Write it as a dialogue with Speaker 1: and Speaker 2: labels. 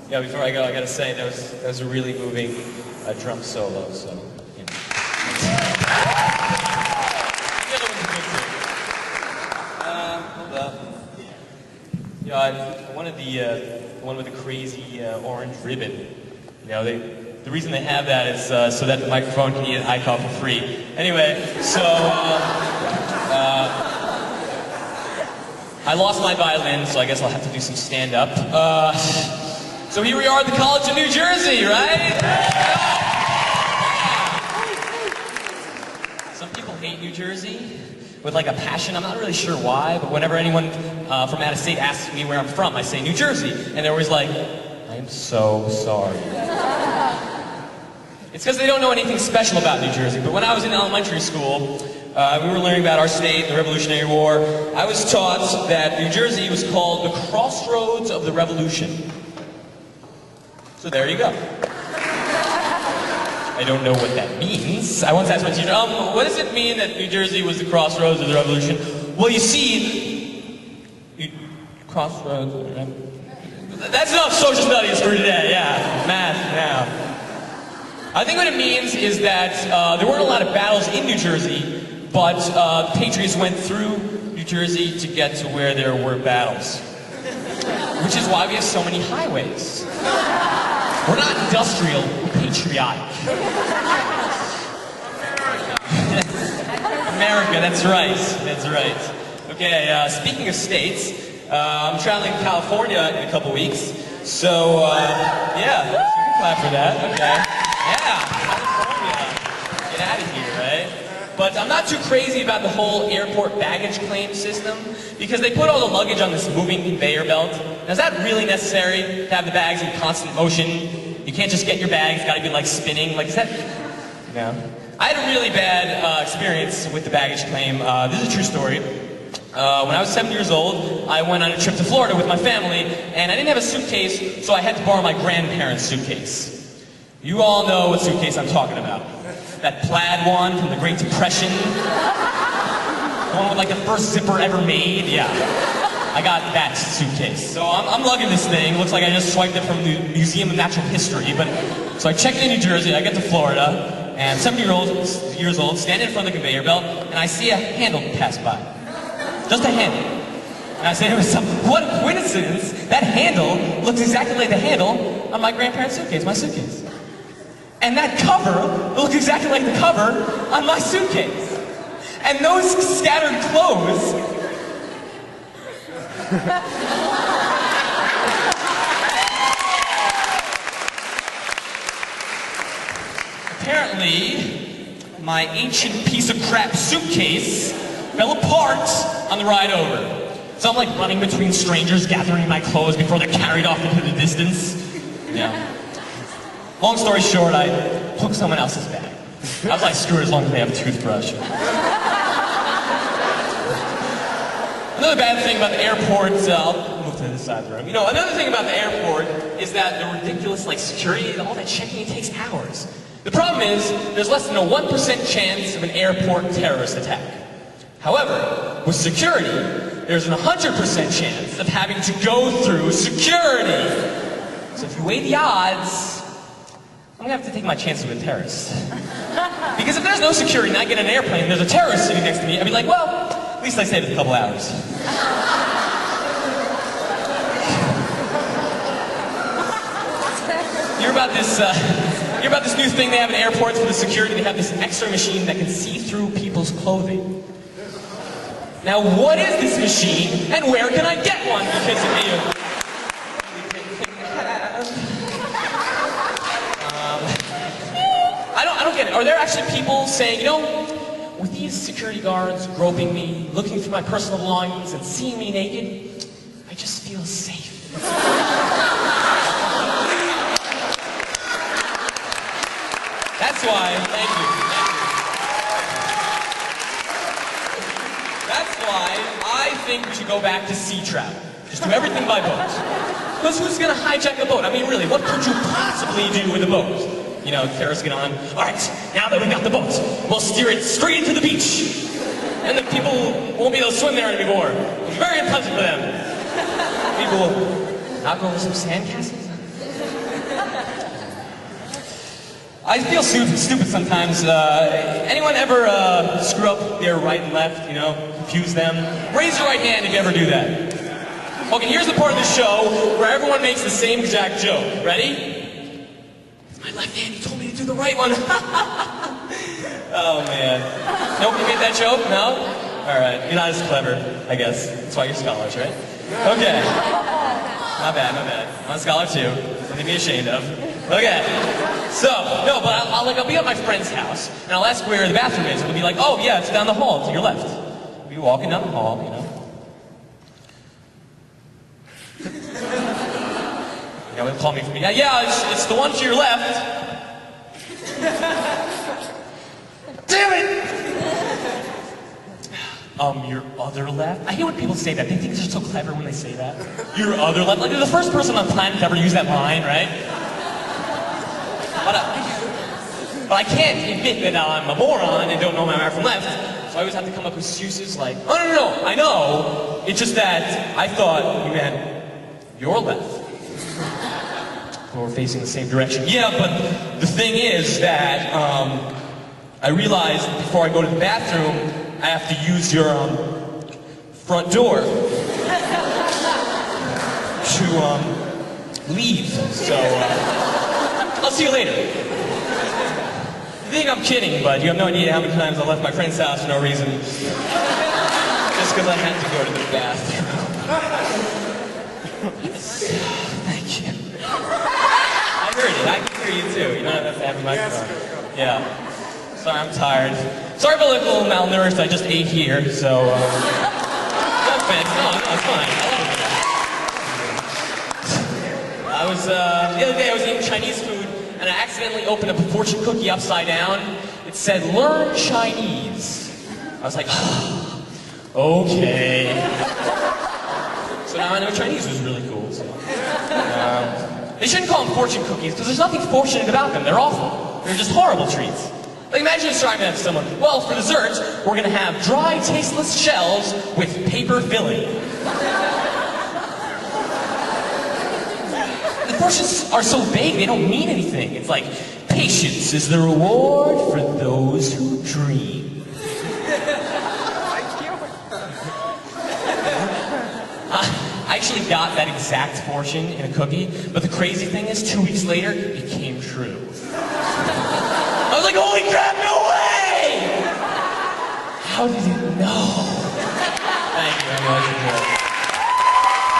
Speaker 1: Yeah, before I go, I gotta say that was a really moving drum solo. So, you know. The other one's good too. Hold up. Yeah, I wanted the one with the crazy orange ribbon. You know, the reason they have that is so that the microphone can eat an icon for free. Anyway, so I lost my violin, so I guess I'll have to do some stand-up. So here we are at the College of New Jersey, right? Some people hate New Jersey with like a passion. I'm not really sure why, but whenever anyone from out of state asks me where I'm from, I say New Jersey, and they're always like, I'm so sorry. It's because they don't know anything special about New Jersey, but when I was in elementary school, we were learning about our state, the Revolutionary War. I was taught that New Jersey was called the crossroads of the Revolution. So there you go. I don't know what that means. I once asked my teacher, what does it mean that New Jersey was the crossroads of the Revolution? Well, you see, crossroads of the Revolution. That's enough social studies for today, yeah. Math, now. I think what it means is that there weren't a lot of battles in New Jersey, but the Patriots went through New Jersey to get to where there were battles. Which is why we have so many highways. We're not industrial, we're patriotic. America, that's right, that's right. Okay, speaking of states, I'm traveling to California in a couple weeks, so yeah, so you can clap for that, okay. Yeah, California, get out of here, right? But I'm not too crazy about the whole airport baggage claim system, because they put all the luggage on this moving conveyor belt. Now, is that really necessary to have the bags in constant motion? You can't just get your bags, it's gotta be like spinning, like is that? No. I had a really bad experience with the baggage claim. This is a true story. When I was 7 years old, I went on a trip to Florida with my family, and I didn't have a suitcase, so I had to borrow my grandparents' suitcase. You all know what suitcase I'm talking about. That plaid one from the Great Depression. The one with like the first zipper ever made, yeah. I got that suitcase. So I'm lugging this thing. Looks like I just swiped it from the Museum of Natural History. But so I check in New Jersey, I get to Florida, and 7 years old, standing in front of the conveyor belt, and I see a handle pass by. Just a handle. And I say to myself, what a coincidence, that handle looks exactly like the handle on my grandparents' suitcase, my suitcase. And that cover looks exactly like the cover on my suitcase. And those scattered clothes apparently, my ancient piece of crap suitcase fell apart on the ride over. So I'm like running between strangers, gathering my clothes before they're carried off into the distance. Yeah. Long story short, I took someone else's bag. I was like, screw it, as long as they have a toothbrush. Another bad thing about the airport, I'll move to this side of the room. You know, another thing about the airport is that the ridiculous, like, security and all that checking, it takes hours. The problem is, there's less than a 1% chance of an airport terrorist attack. However, with security, there's an 100% chance of having to go through security. So if you weigh the odds, I'm gonna have to take my chances with terrorists. Because if there's no security and I get in an airplane and there's a terrorist sitting next to me, I'd be like, well, at least I saved a couple hours. You're about this new thing they have in airports for the security. They have this X-ray machine that can see through people's clothing. Now, what is this machine, and where can I get one? Because I don't get it. Are there actually people saying, you know, with these security guards groping me, looking through my personal belongings, and seeing me naked, I just feel safe. That's why, thank you. That's why I think we should go back to sea travel. Just do everything by boat. Because who's going to hijack a boat? I mean, really, what could you possibly do with a boat? You know, terrorists get on, all right, now that we got the boat, we'll steer it straight into the beach. And the people won't be able to swim there anymore. It's very unpleasant for them. People will knock over some sandcastles. I feel stupid sometimes. Anyone ever screw up their right and left, you know, confuse them? Raise your right hand if you ever do that. Okay, here's the part of the show where everyone makes the same exact joke. Ready? It's my left hand, you told me to do the right one. Oh, man. Nobody made that joke? No? All right, you're not as clever, I guess. That's why you're scholars, right? Okay. Not bad, not bad. I'm a scholar, too. Something to be ashamed of. Okay. So, no, but I'll be at my friend's house, and I'll ask where the bathroom is, and they'll be like, oh, yeah, it's down the hall, to your left. We'll be walking down the hall, you know. Yeah, they'll call me from me. Yeah, it's the one to your left. Damn it! Your other left? I hate when people say that. They think they're so clever when they say that. Your other left? Like, they're the first person on the planet to ever use that line, right? But I can't admit that I'm a moron and don't know my right from left, so I always have to come up with excuses like, oh, no, I know. It's just that I thought you meant your left. We're facing the same direction. Yeah, but the thing is that I realized before I go to the bathroom, I have to use your front door to leave. So I'll see you later. You think I'm kidding, but you have no idea how many times I left my friend's house for no reason. Just because I had to go to the bathroom. Thank you. I heard it. I can hear you too. You don't have to have a microphone. Yeah. Sorry, I'm tired. Sorry if I look a little malnourished. I just ate here, so. No offense. No, it's fine. I was the other day I was eating Chinese food and I accidentally opened up a fortune cookie upside down. It said, "Learn Chinese." I was like, okay. So now I know Chinese was really cool. So. They shouldn't call them fortune cookies because there's nothing fortunate about them. They're awful. They're just horrible treats. Like imagine describing that to someone. Well, for dessert, we're going to have dry, tasteless shells with paper filling. The fortunes are so vague, they don't mean anything. It's like, patience is the reward for those who dream. I actually got that exact fortune in a cookie, but the crazy thing is, 2 weeks later, it came true. I was like, holy crap, no way! How did it know? Thank you very much.